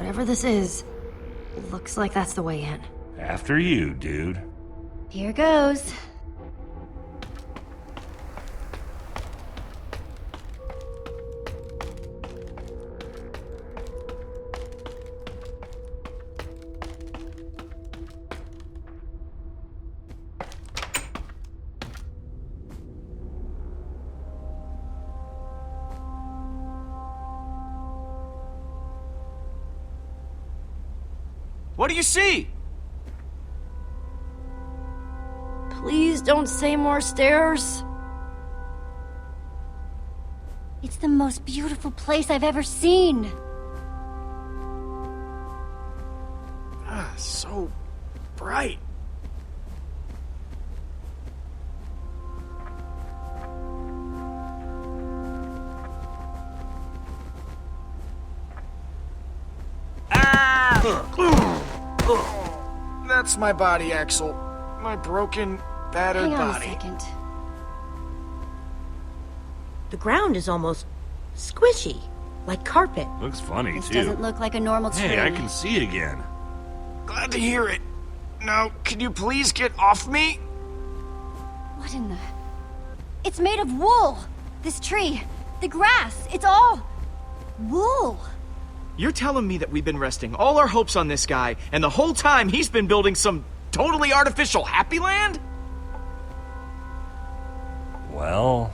Whatever this is, looks like that's the way in. After you, dude. Here goes. What do you see? Please don't say more stairs. It's the most beautiful place I've ever seen. So bright. That's my body, Axel. My broken, battered Hang on body. a second. The ground is almost squishy, like carpet. Looks funny, This too. doesn't look like a normal tree. Hey, I can see it again. Glad to hear it. Now, can you please get off me? What in the... It's made of wool! This tree, the grass, it's all... wool! You're telling me that we've been resting all our hopes on this guy, and the whole time he's been building some totally artificial happy land? Well,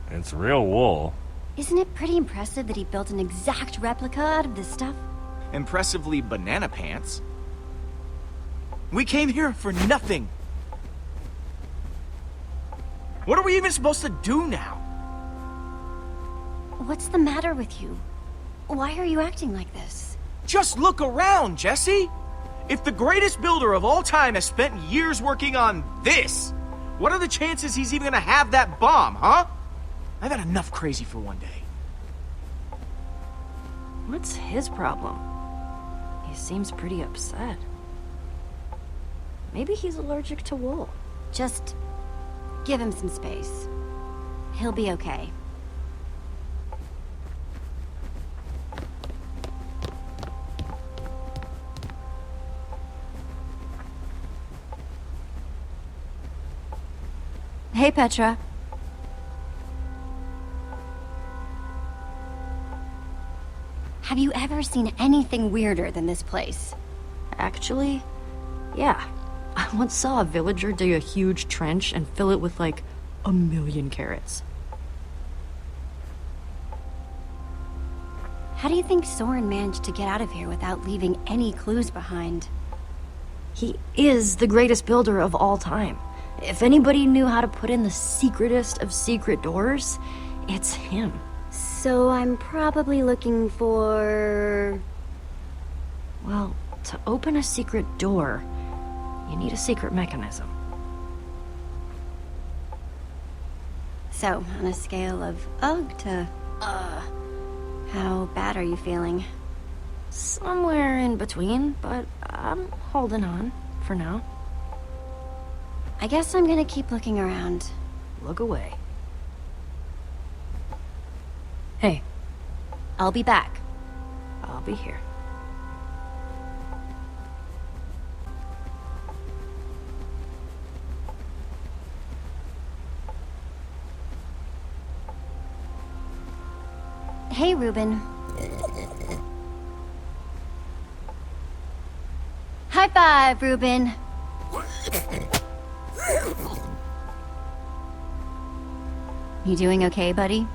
it's real wool. Isn't it pretty impressive that he built an exact replica out of this stuff? Impressively banana pants. We came here for nothing. What are we even supposed to do now? What's the matter with you? Why are you acting like this? Just look around, Jesse! If the greatest builder of all time has spent years working on this, what are the chances he's even gonna have that bomb, huh? I've had enough crazy for one day. What's his problem? He seems pretty upset. Maybe he's allergic to wool. Just give him some space. He'll be okay. Hey, Petra. Have you ever seen anything weirder than this place? Actually, yeah. I once saw a villager dig a huge trench and fill it with like 1,000,000 carrots. How do you think Soren managed to get out of here without leaving any clues behind? He is the greatest builder of all time. If anybody knew how to put in the secretest of secret doors, it's him. So I'm probably looking for... Well, to open a secret door, you need a secret mechanism. So, on a scale of ugh to how bad are you feeling? Somewhere in between, but I'm holding on for now. I guess I'm gonna keep looking around. Look away. Hey, I'll be back. I'll be here. Hey, Ruben. High five, Ruben. You doing okay, buddy?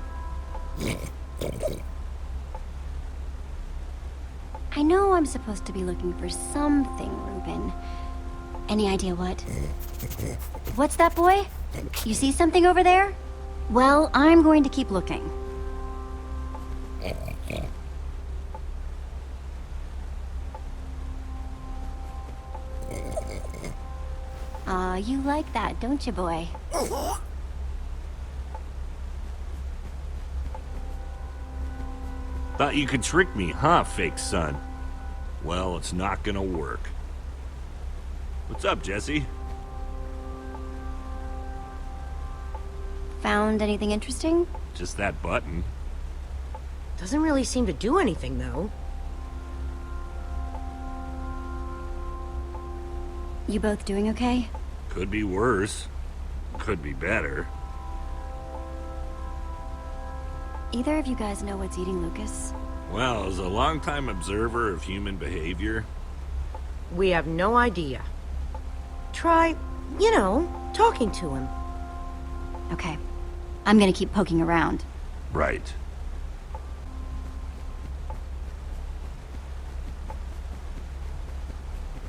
I know I'm supposed to be looking for something, Ruben. Any idea what? What's that, boy? You see something over there? Well, I'm going to keep looking. Aw, you like that, don't you, boy? Thought you could trick me, huh, fake son? Well, it's not gonna work. What's up, Jesse? Found anything interesting? Just that button. Doesn't really seem to do anything, though. You both doing okay? Could be worse. Could be better. Either of you guys know what's eating Lucas? Well, as a longtime observer of human behavior, We have no idea. Try, you know, talking to him. Okay. I'm gonna keep poking around. right.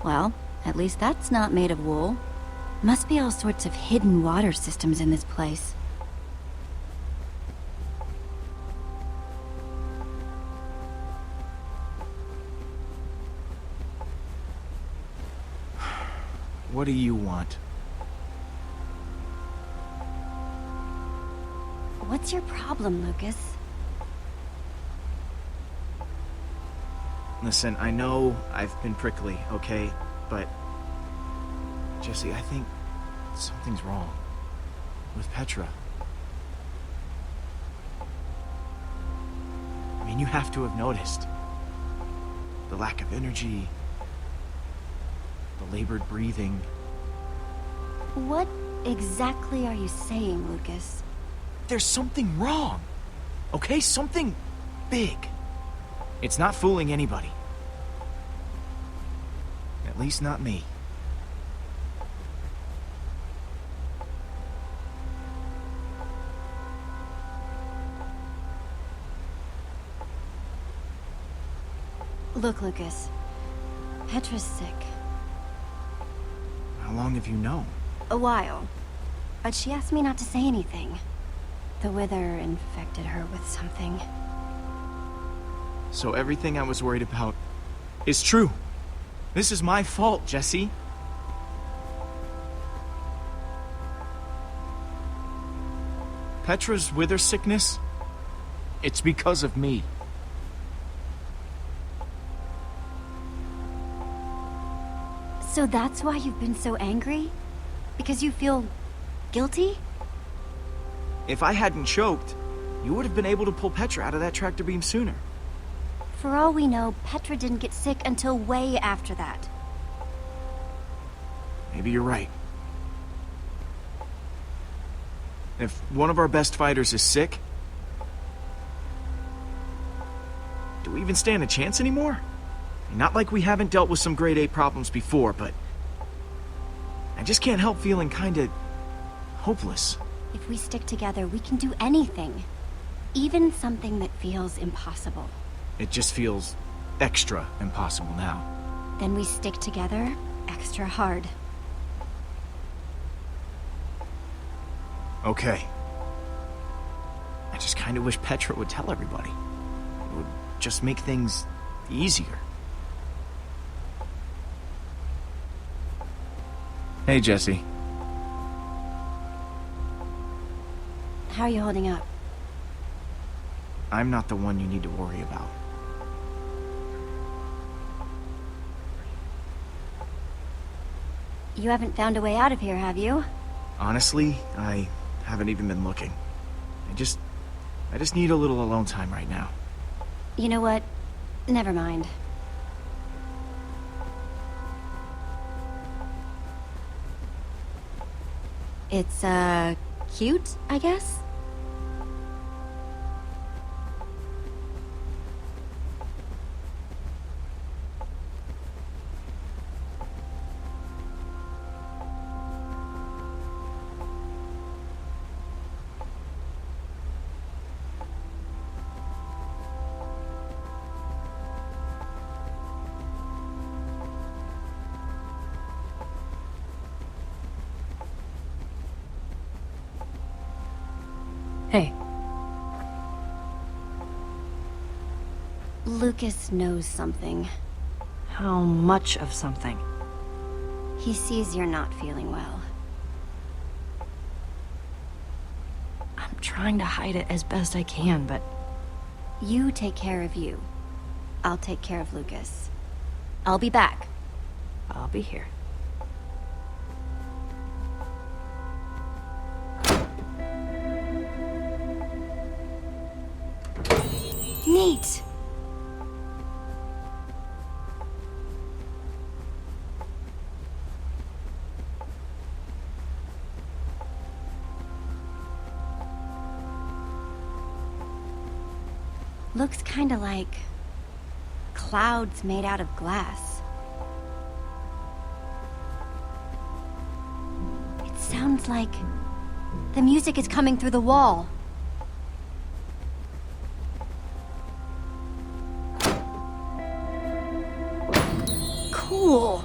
Well, at least that's not made of wool. Must be all sorts of hidden water systems in this place. What do you want? What's your problem, Lucas? Listen, I know I've been prickly, okay? But... Jesse, I think something's wrong. With Petra. I mean, you have to have noticed. The lack of energy. The labored breathing. What exactly are you saying, Lucas? There's something wrong. Okay? Something big. It's not fooling anybody. At least not me. Look, Lucas. Petra's sick. How long have you known? A while. But she asked me not to say anything. The Wither infected her with something. So everything I was worried about is true. This is my fault, Jesse. Petra's wither sickness? It's because of me. So that's why you've been so angry? Because you feel guilty? If I hadn't choked, you would have been able to pull Petra out of that tractor beam sooner. For all we know, Petra didn't get sick until way after that. Maybe you're right. If one of our best fighters is sick, do we even stand a chance anymore? Not like we haven't dealt with some grade A problems before, but I just can't help feeling kinda hopeless. If we stick together, we can do anything. Even something that feels impossible. It just feels extra impossible now. Then we stick together extra hard. Okay. I just kinda wish Petra would tell everybody. It would just make things easier. Hey, Jesse. How are you holding up? I'm not the one you need to worry about. You haven't found a way out of here, have you? Honestly, I haven't even been looking. I just need a little alone time right now. You know what? Never mind. It's, cute, I guess? Hey, Lucas knows something. how much of something? He sees you're not feeling well. I'm trying to hide it as best I can, but You take care of you. I'll take care of Lucas. I'll be back. I'll be here. Neat! Looks kinda like clouds made out of glass. It sounds like the music is coming through the wall. Cool.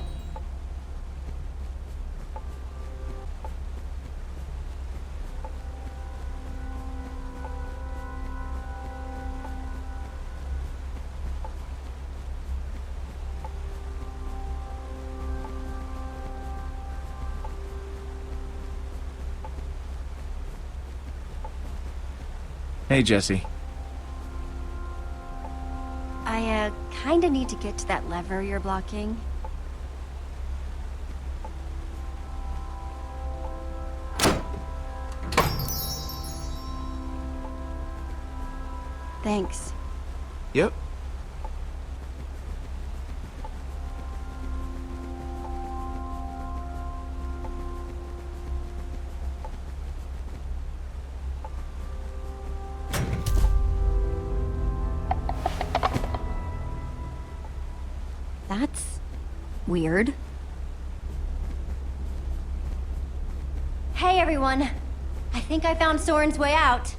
Hey, Jesse. I, kinda need to get to that lever you're blocking. Thanks. Yep. That's weird. Hey everyone! I think I found Soren's way out.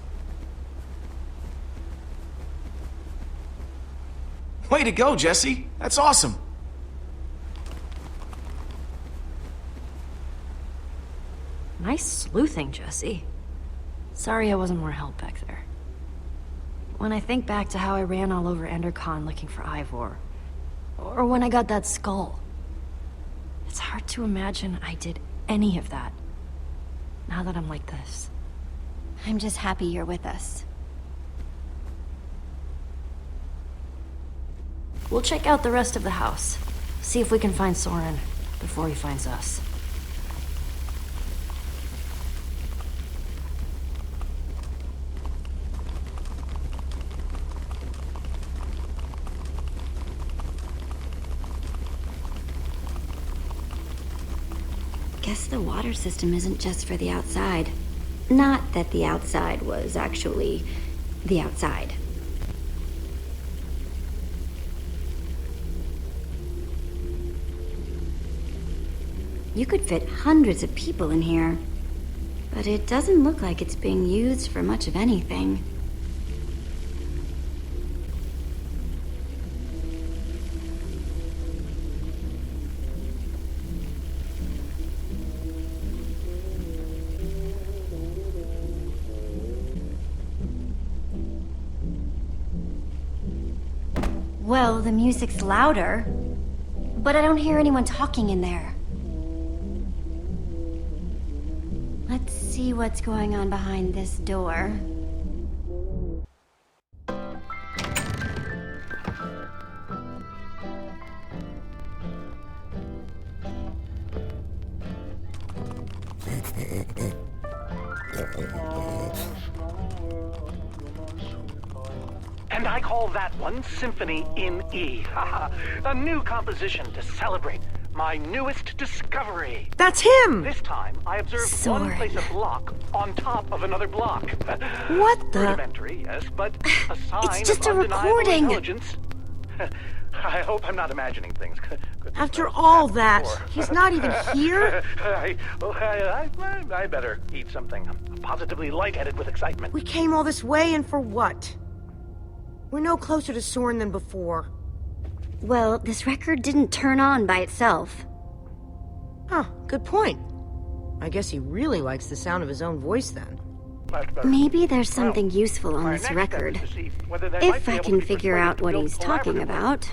Way to go, Jesse. That's awesome. Nice sleuthing, Jesse. Sorry I wasn't more help back there. When I think back to how I ran all over EnderCon looking for Ivor, or when I got that skull, it's hard to imagine I did any of that, now that I'm like this. I'm just happy you're with us. We'll check out the rest of the house, see if we can find Soren before he finds us. Guess the water system isn't just for the outside. Not that the outside was actually the outside. You could fit hundreds of people in here, but it doesn't look like it's being used for much of anything. Well, the music's louder, but I don't hear anyone talking in there. Let's see what's going on behind this door. And I call that one Symphony in E. A new composition to celebrate my newest discovery. That's him! This time, I observed Soren. one place a block on top of another block. What the? Rudimentary, yes, but a sign It's just of a undeniable recording. intelligence. I hope I'm not imagining things. After all that, he's not even here? I better eat something. I'm positively lightheaded with excitement. We came all this way and for what? We're no closer to Soren than before. Well, this record didn't turn on by itself. Huh, good point. I guess he really likes the sound of his own voice then. Maybe there's something useful on Our this next step record. is to see whether they might If be I able can to figure persuade out us to what build he's talking collaboratively. about.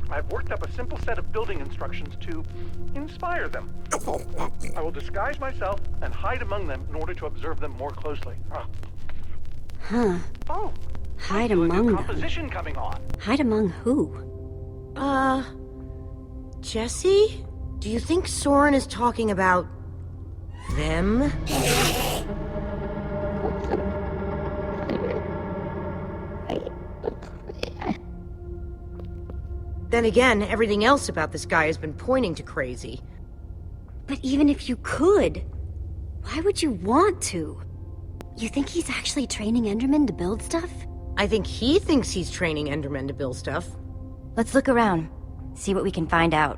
I've worked up a simple set of building instructions to inspire them. I will disguise myself and hide among them in order to observe them more closely. Huh. Oh, Hide a new among them. composition coming on. Hide among who? Jesse? Do you think Soren is talking about them? Then again, everything else about this guy has been pointing to crazy. But even if you could, why would you want to? You think he's actually training Endermen to build stuff? I think he thinks he's training Endermen to build stuff. Let's look around, see what we can find out.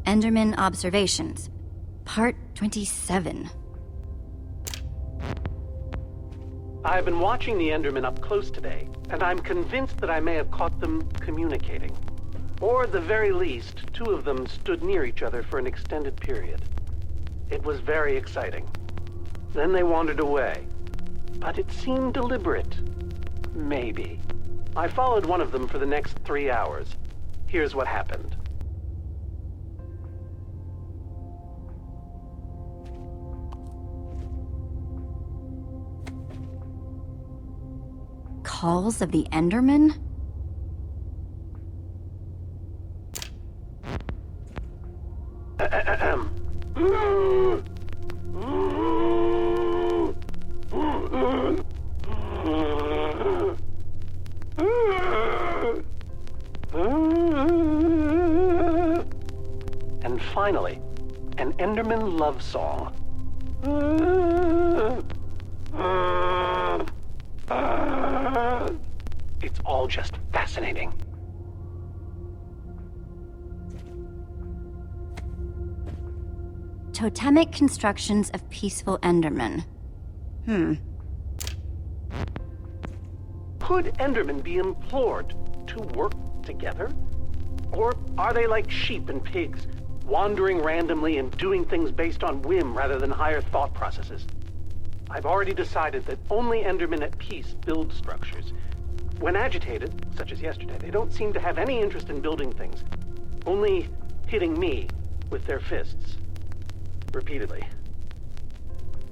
Enderman Observations, Part 27. I've been watching the Endermen up close today, and I'm convinced that I may have caught them communicating. Or at the very least, two of them stood near each other for an extended period. It was very exciting. Then they wandered away. But it seemed deliberate. Maybe. I followed one of them for the next 3 hours. Here's what happened. Calls of the Enderman? And finally, an Enderman love song. It's all just fascinating. Totemic constructions of peaceful Endermen. Could Endermen be implored to work together? Or are they like sheep and pigs, wandering randomly and doing things based on whim rather than higher thought processes? I've already decided that only Endermen at peace build structures. When agitated, such as yesterday, they don't seem to have any interest in building things, only hitting me with their fists. Repeatedly.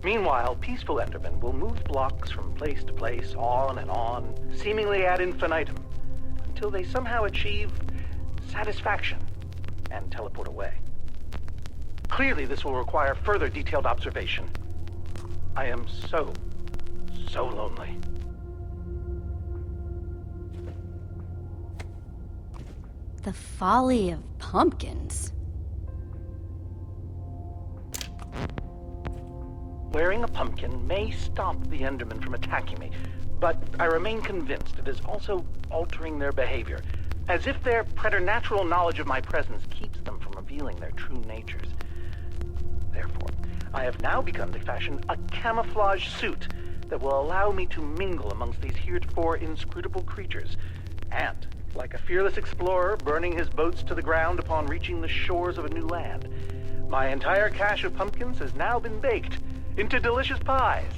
Meanwhile, peaceful Endermen will move blocks from place to place, on, seemingly ad infinitum, until they somehow achieve satisfaction and teleport away. Clearly, this will require further detailed observation. I am so lonely. The folly of pumpkins. Wearing a pumpkin may stop the Endermen from attacking me, but I remain convinced it is also altering their behavior, as if their preternatural knowledge of my presence keeps them from revealing their true natures. Therefore, I have now begun to fashion a camouflage suit that will allow me to mingle amongst these heretofore inscrutable creatures, and, like a fearless explorer burning his boats to the ground upon reaching the shores of a new land, my entire cache of pumpkins has now been baked into delicious pies.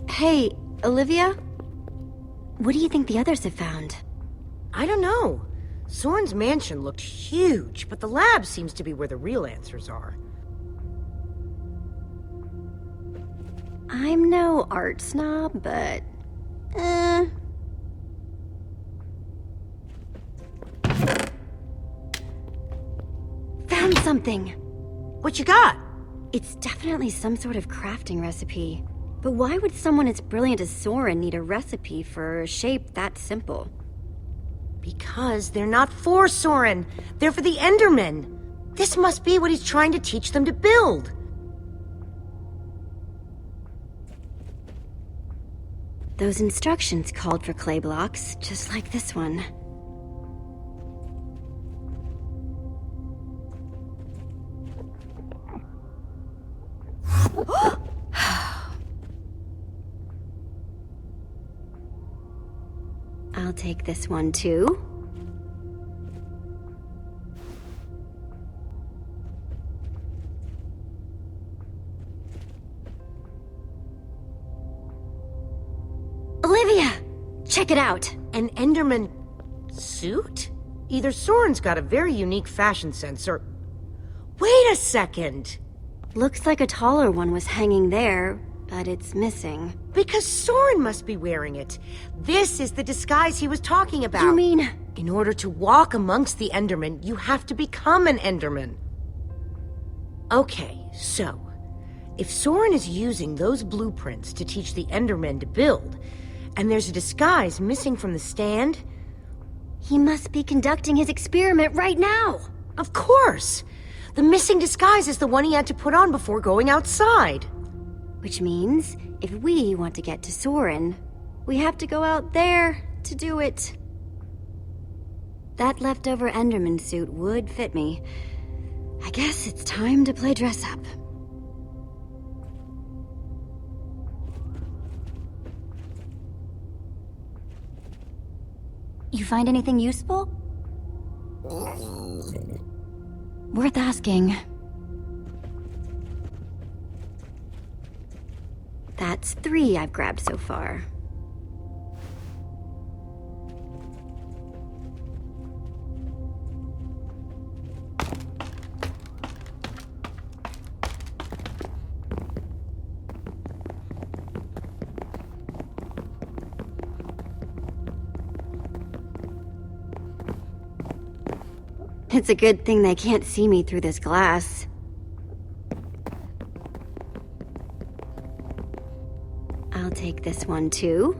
Hey, Olivia? What do you think the others have found? I don't know. Soren's mansion looked huge, but the lab seems to be where the real answers are. I'm no art snob, but... Found something! What you got? It's definitely some sort of crafting recipe. But why would someone as brilliant as Soren need a recipe for a shape that simple? Because they're not for Soren. They're for the Endermen. This must be what he's trying to teach them to build. Those instructions called for clay blocks, just like this one. I'll take this one too. Olivia! Check it out! An Enderman suit? Either Soren's got a very unique fashion sense or... Wait a second! Looks like a taller one was hanging there, but it's missing. Because Soren must be wearing it. This is the disguise he was talking about. You mean... In order to walk amongst the Endermen, you have to become an Enderman. Okay, so... if Soren is using those blueprints to teach the Endermen to build, and there's a disguise missing from the stand... he must be conducting his experiment right now. Of course! The missing disguise is the one he had to put on before going outside. Which means, if we want to get to Soren, we have to go out there to do it. That leftover Enderman suit would fit me. I guess it's time to play dress up. You find anything useful? Worth asking. That's 3 I've grabbed so far. It's a good thing they can't see me through this glass. I'll take this one too.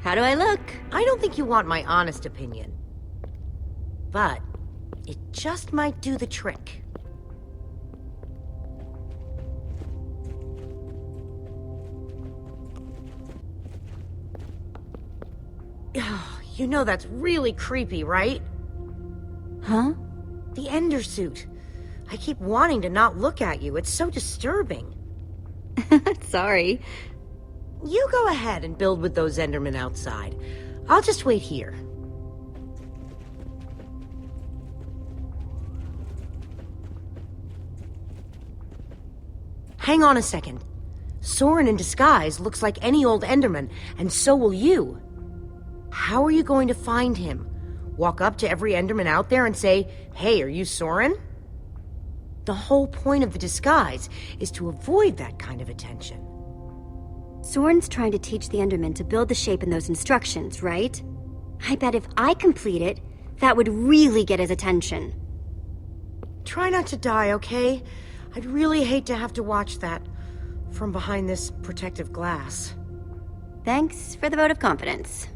How do I look? I don't think you want my honest opinion. But it just might do the trick. You know that's really creepy, right? Huh? The Ender suit. I keep wanting to not look at you. It's so disturbing. Sorry. You go ahead and build with those Endermen outside. I'll just wait here. Hang on a second. Soren in disguise looks like any old Enderman, and so will you. How are you going to find him? Walk up to every Enderman out there and say, "Hey, are you Soren?" The whole point of the disguise is to avoid that kind of attention. Soren's trying to teach the Enderman to build the shape in those instructions, right? I bet if I complete it, that would really get his attention. Try not to die, okay? I'd really hate to have to watch that from behind this protective glass. Thanks for the vote of confidence.